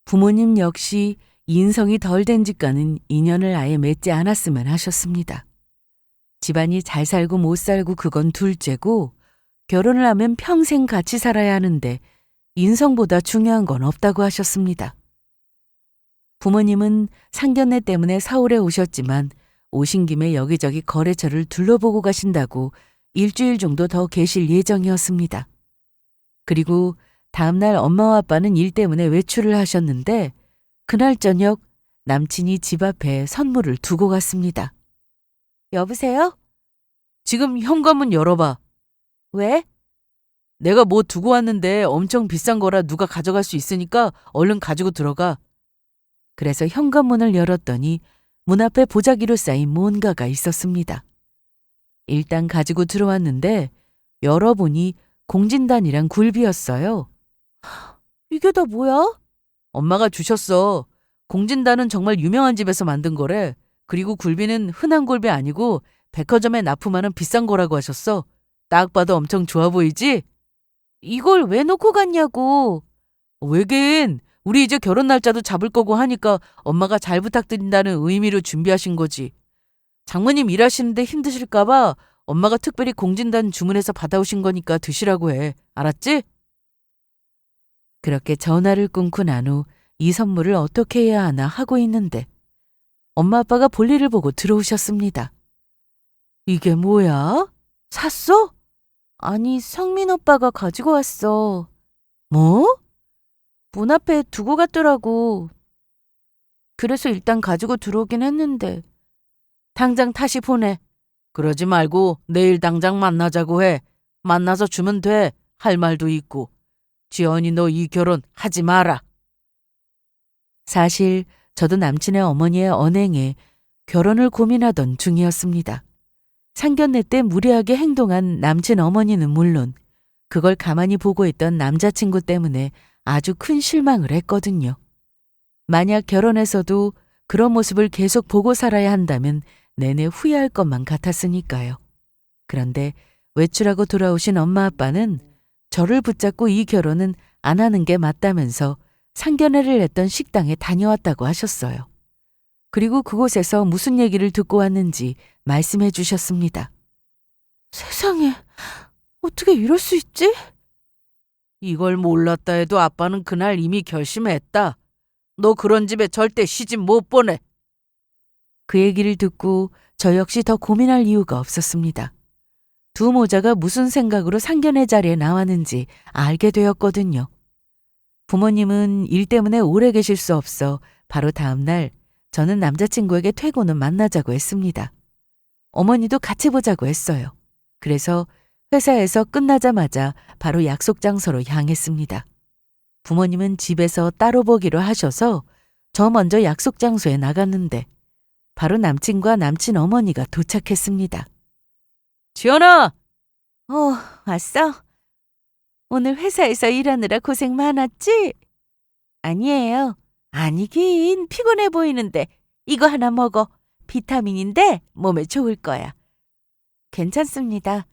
부모님 역시 인성이 덜 된 집과는 인연을 아예 맺지 않았으면 하셨습니다. 집안이 잘 살고 못 살고 그건 둘째고 결혼을 하면 평생 같이 살아야 하는데 인성보다 중요한 건 없다고 하셨습니다. 부모님은 상견례 때문에 서울에 오셨지만 오신 김에 여기저기 거래처를 둘러보고 가신다고 일주일 정도 더 계실 예정이었습니다. 그리고 다음날 엄마와 아빠는 일 때문에 외출을 하셨는데 그날 저녁 남친이 집 앞에 선물을 두고 갔습니다. 여보세요? 지금 현관문 열어봐. 왜? 내가 뭐 두고 왔는데 엄청 비싼 거라 누가 가져갈 수 있으니까 얼른 가지고 들어가. 그래서 현관문을 열었더니 문 앞에 보자기로 쌓인 뭔가가 있었습니다. 일단 가지고 들어왔는데 열어보니 공진단이랑 굴비였어요. 이게 다 뭐야? 엄마가 주셨어. 공진단은 정말 유명한 집에서 만든 거래. 그리고 굴비는 흔한 굴비 아니고 백화점에 납품하는 비싼 거라고 하셨어. 딱 봐도 엄청 좋아 보이지? 이걸 왜 놓고 갔냐고. 왜긴 우리 이제 결혼 날짜도 잡을 거고 하니까 엄마가 잘 부탁드린다는 의미로 준비하신 거지. 장모님 일하시는데 힘드실까 봐 엄마가 특별히 공진단 주문해서 받아오신 거니까 드시라고 해. 알았지? 그렇게 전화를 끊고 난 후 이 선물을 어떻게 해야 하나 하고 있는데 엄마 아빠가 볼일을 보고 들어오셨습니다. 이게 뭐야? 샀어? 아니, 성민 오빠가 가지고 왔어. 뭐? 문 앞에 두고 갔더라고. 그래서 일단 가지고 들어오긴 했는데. 당장 다시 보내. 그러지 말고 내일 당장 만나자고 해. 만나서 주면 돼. 할 말도 있고. 지연이 너 이 결혼 하지 마라. 사실 저도 남친의 어머니의 언행에 결혼을 고민하던 중이었습니다. 상견례 때 무례하게 행동한 남친 어머니는 물론 그걸 가만히 보고 있던 남자친구 때문에 아주 큰 실망을 했거든요. 만약 결혼해서도 그런 모습을 계속 보고 살아야 한다면 내내 후회할 것만 같았으니까요. 그런데 외출하고 돌아오신 엄마 아빠는 저를 붙잡고 이 결혼은 안 하는 게 맞다면서 상견례를 했던 식당에 다녀왔다고 하셨어요. 그리고 그곳에서 무슨 얘기를 듣고 왔는지 말씀해 주셨습니다. 세상에, 어떻게 이럴 수 있지? 이걸 몰랐다 해도 아빠는 그날 이미 결심했다. 너 그런 집에 절대 시집 못 보내. 그 얘기를 듣고 저 역시 더 고민할 이유가 없었습니다. 두 모자가 무슨 생각으로 상견례 자리에 나왔는지 알게 되었거든요. 부모님은 일 때문에 오래 계실 수 없어 바로 다음 날 저는 남자친구에게 퇴고는 만나자고 했습니다. 어머니도 같이 보자고 했어요. 그래서 회사에서 끝나자마자 바로 약속 장소로 향했습니다. 부모님은 집에서 따로 보기로 하셔서 저 먼저 약속 장소에 나갔는데 바로 남친과 남친 어머니가 도착했습니다. 지연아! 왔어? 오늘 회사에서 일하느라 고생 많았지? 아니에요. 아니긴 피곤해 보이는데 이거 하나 먹어. 비타민인데 몸에 좋을 거야. 괜찮습니다.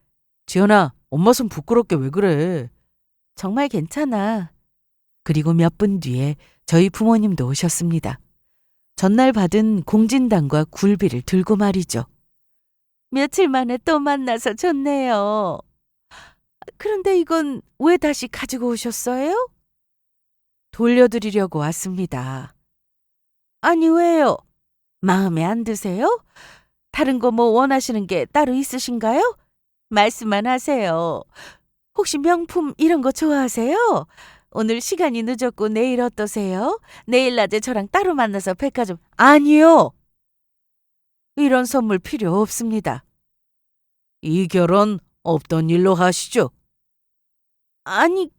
지연아, 엄마 손 부끄럽게 왜 그래? 정말 괜찮아. 그리고 몇 분 뒤에 저희 부모님도 오셨습니다. 전날 받은 공진단과 굴비를 들고 말이죠. 며칠 만에 또 만나서 좋네요. 그런데 이건 왜 다시 가지고 오셨어요? 돌려드리려고 왔습니다. 아니, 왜요? 마음에 안 드세요? 다른 거 뭐 원하시는 게 따로 있으신가요? 말씀만 하세요. 혹시 명품 이런 거 좋아하세요? 오늘 시간이 늦었고 내일 어떠세요? 내일 낮에 저랑 따로 만나서 백화점. 아니요. 이런 선물 필요 없습니다. 이 결혼 없던 일로 하시죠. 아니,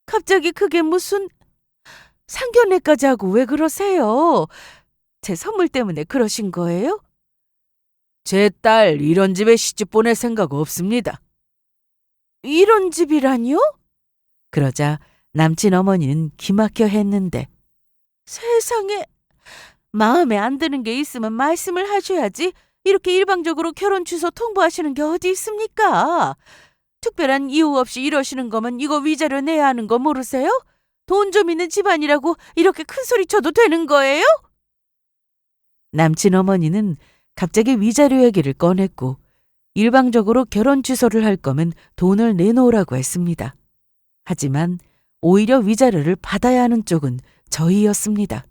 갑자기 그게 무슨 상견례까지 하고 왜 그러세요? 제 선물 때문에 그러신 거예요? 제 딸 이런 집에 시집 보낼 생각 없습니다. 이런 집이라니요? 그러자 남친 어머니는 기막혀 했는데 세상에 마음에 안 드는 게 있으면 말씀을 하셔야지 이렇게 일방적으로 결혼 취소 통보하시는 게 어디 있습니까? 특별한 이유 없이 이러시는 거면 이거 위자료 내야 하는 거 모르세요? 돈 좀 있는 집안이라고 이렇게 큰 소리 쳐도 되는 거예요? 남친 어머니는 갑자기 위자료 얘기를 꺼냈고 일방적으로 결혼 취소를 할 거면 돈을 내놓으라고 했습니다. 하지만 오히려 위자료를 받아야 하는 쪽은 저희였습니다.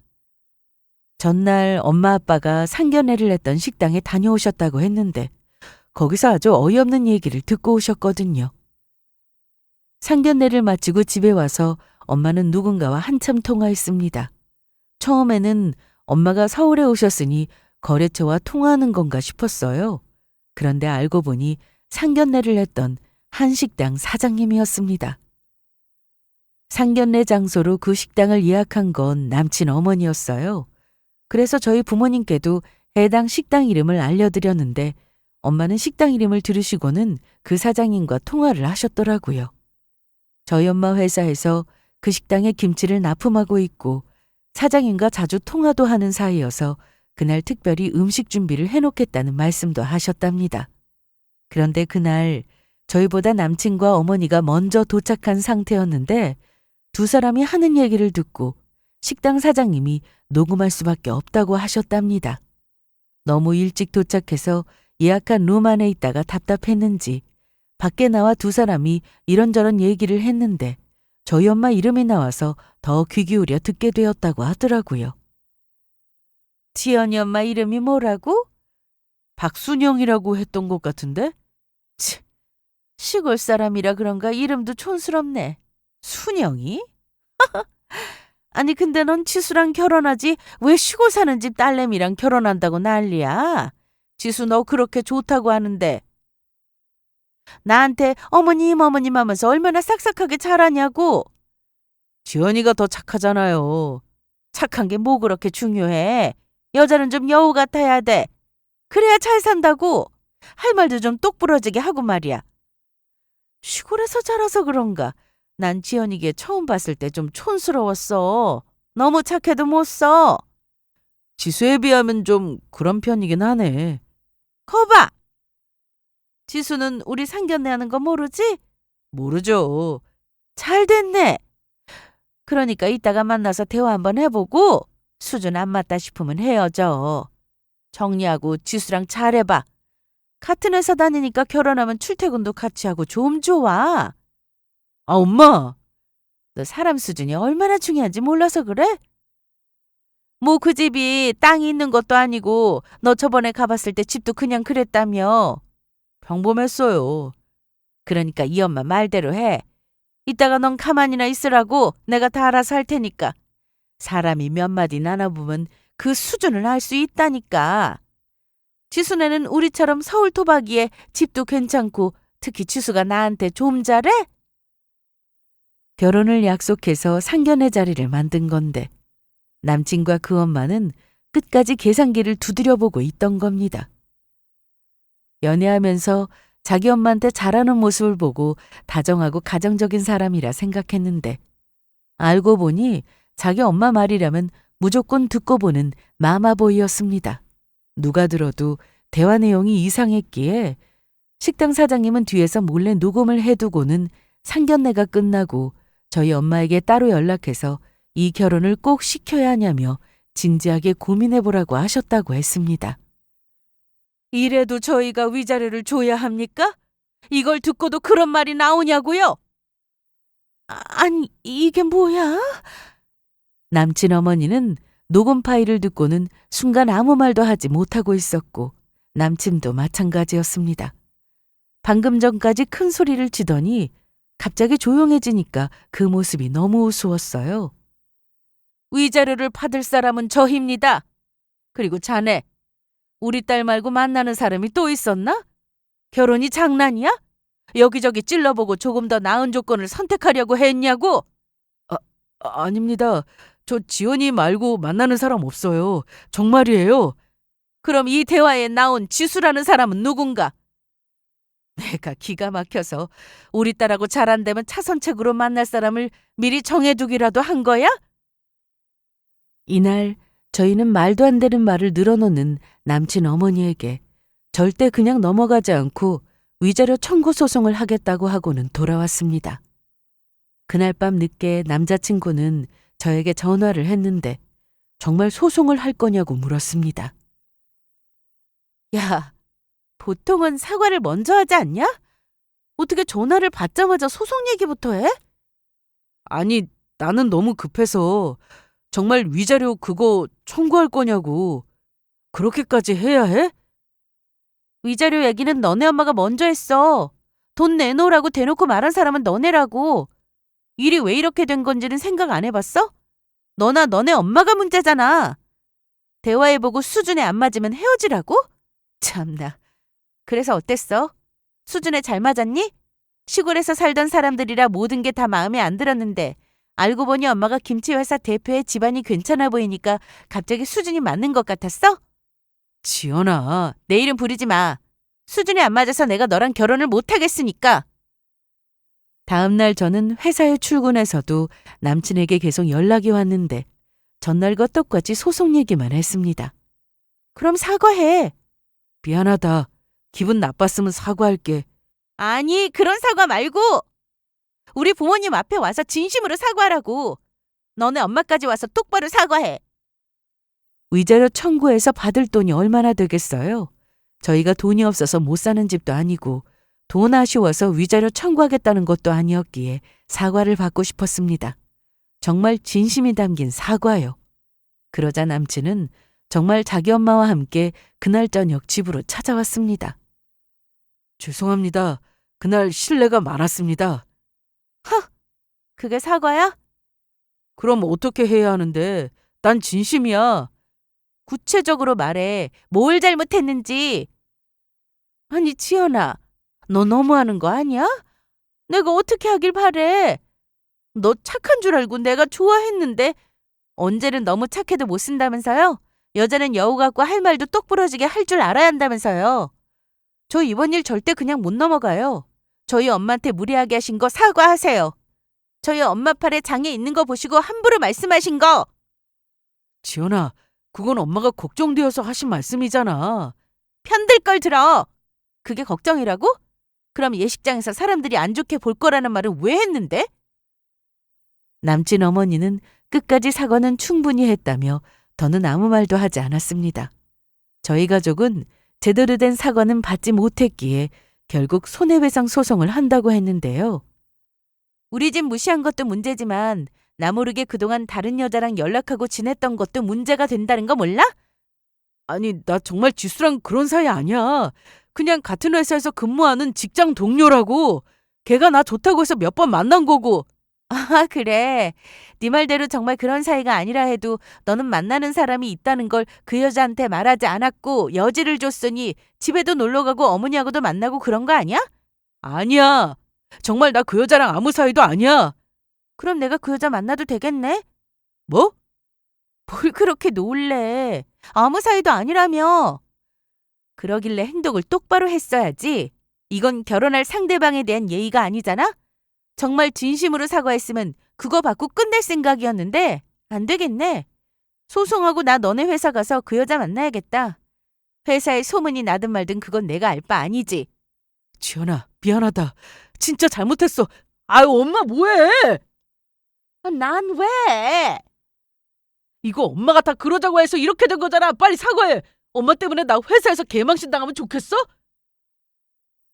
전날 엄마 아빠가 상견례를 했던 식당에 다녀오셨다고 했는데 거기서 아주 어이없는 얘기를 듣고 오셨거든요. 상견례를 마치고 집에 와서 엄마는 누군가와 한참 통화했습니다. 처음에는 엄마가 서울에 오셨으니 거래처와 통화하는 건가 싶었어요. 그런데 알고 보니 상견례를 했던 한식당 사장님이었습니다. 상견례 장소로 그 식당을 예약한 건 남친 어머니였어요. 그래서 저희 부모님께도 해당 식당 이름을 알려드렸는데 엄마는 식당 이름을 들으시고는 그 사장님과 통화를 하셨더라고요. 저희 엄마 회사에서 그 식당에 김치를 납품하고 있고 사장님과 자주 통화도 하는 사이여서 그날 특별히 음식 준비를 해놓겠다는 말씀도 하셨답니다. 그런데 그날 저희보다 남친과 어머니가 먼저 도착한 상태였는데 두 사람이 하는 얘기를 듣고 식당 사장님이 녹음할 수밖에 없다고 하셨답니다. 너무 일찍 도착해서 예약한 룸 안에 있다가 답답했는지 밖에 나와 두 사람이 이런저런 얘기를 했는데 저희 엄마 이름이 나와서 더 귀 기울여 듣게 되었다고 하더라고요. 지연이 엄마 이름이 뭐라고? 박순영이라고 했던 것 같은데? 치, 시골 사람이라 그런가 이름도 촌스럽네. 순영이? 아니 근데 넌 지수랑 결혼하지 왜 시골 사는 집 딸내미랑 결혼한다고 난리야? 지수 너 그렇게 좋다고 하는데 나한테 어머님 어머님 하면서 얼마나 싹싹하게 잘하냐고. 지연이가 더 착하잖아요. 착한 게 뭐 그렇게 중요해. 여자는 좀 여우 같아야 돼. 그래야 잘 산다고. 할 말도 좀 똑부러지게 하고 말이야. 시골에서 자라서 그런가. 난 지연이게 처음 봤을 때 좀 촌스러웠어. 너무 착해도 못 써. 지수에 비하면 좀 그런 편이긴 하네. 거봐. 지수는 우리 상견례 하는 거 모르지? 모르죠. 잘 됐네. 그러니까 이따가 만나서 대화 한번 해보고 수준 안 맞다 싶으면 헤어져. 정리하고 지수랑 잘해봐. 같은 회사 다니니까 결혼하면 출퇴근도 같이 하고 좀 좋아. 아, 엄마. 너 사람 수준이 얼마나 중요한지 몰라서 그래? 뭐 그 집이 땅이 있는 것도 아니고 너 저번에 가봤을 때 집도 그냥 그랬다며. 평범했어요. 그러니까 이 엄마 말대로 해. 이따가 넌 가만히나 있으라고 내가 다 알아서 할 테니까. 사람이 몇 마디 나눠보면 그 수준을 알 수 있다니까. 지수네는 우리처럼 서울 토박이에 집도 괜찮고 특히 지수가 나한테 좀 잘해? 결혼을 약속해서 상견례 자리를 만든 건데 남친과 그 엄마는 끝까지 계산기를 두드려보고 있던 겁니다. 연애하면서 자기 엄마한테 잘하는 모습을 보고 다정하고 가정적인 사람이라 생각했는데 알고 보니 자기 엄마 말이라면 무조건 듣고 보는 마마보이였습니다. 누가 들어도 대화 내용이 이상했기에 식당 사장님은 뒤에서 몰래 녹음을 해두고는 상견례가 끝나고 저희 엄마에게 따로 연락해서 이 결혼을 꼭 시켜야 하냐며 진지하게 고민해보라고 하셨다고 했습니다. 이래도 저희가 위자료를 줘야 합니까? 이걸 듣고도 그런 말이 나오냐고요? 아니, 이게 뭐야? 남친 어머니는 녹음 파일을 듣고는 순간 아무 말도 하지 못하고 있었고 남친도 마찬가지였습니다. 방금 전까지 큰 소리를 치더니 갑자기 조용해지니까 그 모습이 너무 우스웠어요. 위자료를 받을 사람은 저입니다. 그리고 자네, 우리 딸 말고 만나는 사람이 또 있었나? 결혼이 장난이야? 여기저기 찔러보고 조금 더 나은 조건을 선택하려고 했냐고? 아닙니다. 저 지연이 말고 만나는 사람 없어요. 정말이에요. 그럼 이 대화에 나온 지수라는 사람은 누군가? 내가 기가 막혀서 우리 딸하고 잘 안 되면 차선책으로 만날 사람을 미리 정해두기라도 한 거야? 이날 저희는 말도 안 되는 말을 늘어놓는 남친 어머니에게 절대 그냥 넘어가지 않고 위자료 청구 소송을 하겠다고 하고는 돌아왔습니다. 그날 밤 늦게 남자친구는 저에게 전화를 했는데 정말 소송을 할 거냐고 물었습니다. 야, 보통은 사과를 먼저 하지 않냐? 어떻게 전화를 받자마자 소송 얘기부터 해? 아니, 나는 너무 급해서 정말 위자료 그거 청구할 거냐고. 그렇게까지 해야 해? 위자료 얘기는 너네 엄마가 먼저 했어. 돈 내놓으라고 대놓고 말한 사람은 너네라고. 일이 왜 이렇게 된 건지는 생각 안 해봤어? 너나 너네 엄마가 문제잖아. 대화해보고 수준에 안 맞으면 헤어지라고? 참나. 그래서 어땠어? 수준에 잘 맞았니? 시골에서 살던 사람들이라 모든 게 다 마음에 안 들었는데 알고 보니 엄마가 김치회사 대표의 집안이 괜찮아 보이니까 갑자기 수준이 맞는 것 같았어? 지연아, 내 이름 부르지 마. 수준이 안 맞아서 내가 너랑 결혼을 못 하겠으니까. 다음 날 저는 회사에 출근해서도 남친에게 계속 연락이 왔는데 전날과 똑같이 소송 얘기만 했습니다. 그럼 사과해. 미안하다. 기분 나빴으면 사과할게. 아니, 그런 사과 말고 우리 부모님 앞에 와서 진심으로 사과하라고. 너네 엄마까지 와서 똑바로 사과해. 위자료 청구해서 받을 돈이 얼마나 되겠어요? 저희가 돈이 없어서 못 사는 집도 아니고 돈 아쉬워서 위자료 청구하겠다는 것도 아니었기에 사과를 받고 싶었습니다. 정말 진심이 담긴 사과요. 그러자 남친은 정말 자기 엄마와 함께 그날 저녁 집으로 찾아왔습니다. 죄송합니다. 그날 실례가 많았습니다. 하! 그게 사과야? 그럼 어떻게 해야 하는데? 난 진심이야. 구체적으로 말해. 뭘 잘못했는지. 아니, 지연아. 너 너무하는 거 아니야? 내가 어떻게 하길 바래? 너 착한 줄 알고 내가 좋아했는데 언제는 너무 착해도 못 쓴다면서요? 여자는 여우 같고 할 말도 똑부러지게 할 줄 알아야 한다면서요. 저 이번 일 절대 그냥 못 넘어가요. 저희 엄마한테 무례하게 하신 거 사과하세요. 저희 엄마 팔에 장애 있는 거 보시고 함부로 말씀하신 거. 지연아, 그건 엄마가 걱정되어서 하신 말씀이잖아. 편들 걸 들어. 그게 걱정이라고? 그럼 예식장에서 사람들이 안 좋게 볼 거라는 말을 왜 했는데? 남친 어머니는 끝까지 사과는 충분히 했다며 더는 아무 말도 하지 않았습니다. 저희 가족은 제대로 된 사과는 받지 못했기에 결국 손해배상 소송을 한다고 했는데요. 우리 집 무시한 것도 문제지만 나 모르게 그동안 다른 여자랑 연락하고 지냈던 것도 문제가 된다는 거 몰라? 아니, 나 정말 지수랑 그런 사이 아니야. 그냥 같은 회사에서 근무하는 직장 동료라고. 걔가 나 좋다고 해서 몇 번 만난 거고. 아, 그래. 네 말대로 정말 그런 사이가 아니라 해도 너는 만나는 사람이 있다는 걸 그 여자한테 말하지 않았고 여지를 줬으니 집에도 놀러 가고 어머니하고도 만나고 그런 거 아니야? 아니야. 정말 나 그 여자랑 아무 사이도 아니야. 그럼 내가 그 여자 만나도 되겠네? 뭐? 뭘 그렇게 놀래. 아무 사이도 아니라며. 그러길래 행동을 똑바로 했어야지. 이건 결혼할 상대방에 대한 예의가 아니잖아? 정말 진심으로 사과했으면 그거 받고 끝낼 생각이었는데 안 되겠네. 소송하고 나 너네 회사 가서 그 여자 만나야겠다. 회사에 소문이 나든 말든 그건 내가 알 바 아니지. 지연아, 미안하다. 진짜 잘못했어. 아유, 엄마 뭐해? 난 왜? 이거 엄마가 다 그러자고 해서 이렇게 된 거잖아. 빨리 사과해. 엄마 때문에 나 회사에서 개망신 당하면 좋겠어?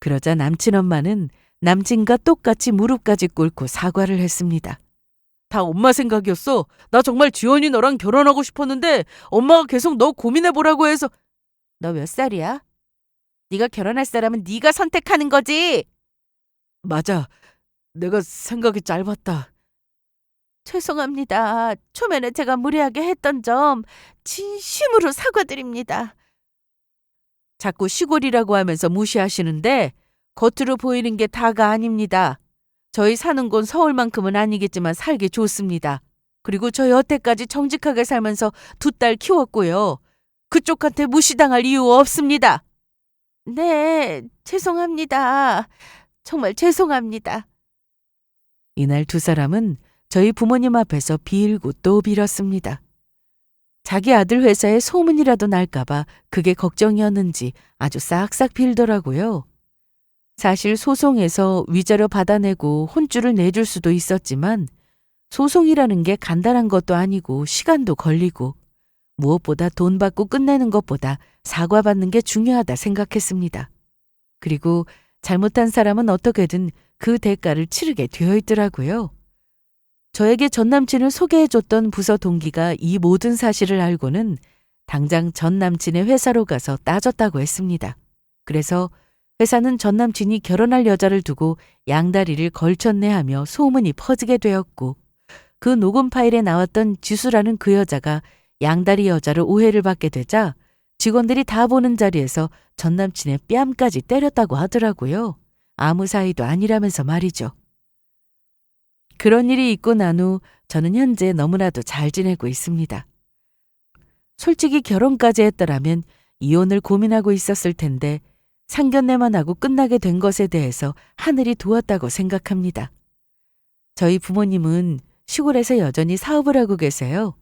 그러자 남친 엄마는 남친과 똑같이 무릎까지 꿇고 사과를 했습니다. 다 엄마 생각이었어. 나 정말 지원이 너랑 결혼하고 싶었는데 엄마가 계속 너 고민해보라고 해서. 너 몇 살이야? 네가 결혼할 사람은 네가 선택하는 거지. 맞아. 내가 생각이 짧았다. 죄송합니다. 초면에 제가 무례하게 했던 점 진심으로 사과드립니다. 자꾸 시골이라고 하면서 무시하시는데 겉으로 보이는 게 다가 아닙니다. 저희 사는 곳 서울만큼은 아니겠지만 살기 좋습니다. 그리고 저 여태까지 정직하게 살면서 두 딸 키웠고요. 그쪽한테 무시당할 이유 없습니다. 네, 죄송합니다. 정말 죄송합니다. 이날 두 사람은 저희 부모님 앞에서 빌고 또 빌었습니다. 자기 아들 회사에 소문이라도 날까봐 그게 걱정이었는지 아주 싹싹 빌더라고요. 사실 소송에서 위자료 받아내고 혼주를 내줄 수도 있었지만 소송이라는 게 간단한 것도 아니고 시간도 걸리고 무엇보다 돈 받고 끝내는 것보다 사과받는 게 중요하다 생각했습니다. 그리고 잘못한 사람은 어떻게든 그 대가를 치르게 되어 있더라고요. 저에게 전남친을 소개해줬던 부서 동기가 이 모든 사실을 알고는 당장 전남친의 회사로 가서 따졌다고 했습니다. 그래서 회사는 전남친이 결혼할 여자를 두고 양다리를 걸쳤네 하며 소문이 퍼지게 되었고 그 녹음 파일에 나왔던 지수라는 그 여자가 양다리 여자로 오해를 받게 되자 직원들이 다 보는 자리에서 전남친의 뺨까지 때렸다고 하더라고요. 아무 사이도 아니라면서 말이죠. 그런 일이 있고 난 후 저는 현재 너무나도 잘 지내고 있습니다. 솔직히 결혼까지 했더라면 이혼을 고민하고 있었을 텐데 상견례만 하고 끝나게 된 것에 대해서 하늘이 도왔다고 생각합니다. 저희 부모님은 시골에서 여전히 사업을 하고 계세요.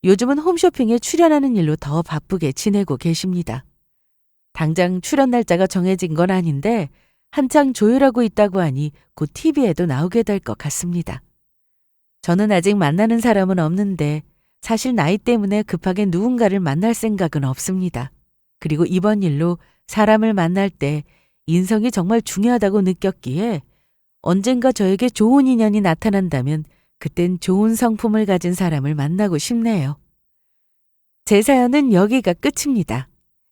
요즘은 홈쇼핑에 출연하는 일로 더 바쁘게 지내고 계십니다. 당장 출연 날짜가 정해진 건 아닌데 한창 조율하고 있다고 하니 곧 TV에도 나오게 될 것 같습니다. 저는 아직 만나는 사람은 없는데 사실 나이 때문에 급하게 누군가를 만날 생각은 없습니다. 그리고 이번 일로 사람을 만날 때 인성이 정말 중요하다고 느꼈기에 언젠가 저에게 좋은 인연이 나타난다면 그땐 좋은 성품을 가진 사람을 만나고 싶네요. 제 사연은 여기가 끝입니다.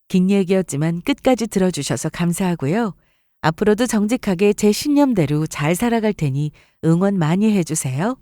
긴 얘기였지만 끝까지 들어주셔서 감사하고요. 앞으로도 정직하게 제 신념대로 잘 살아갈 테니 응원 많이 해주세요.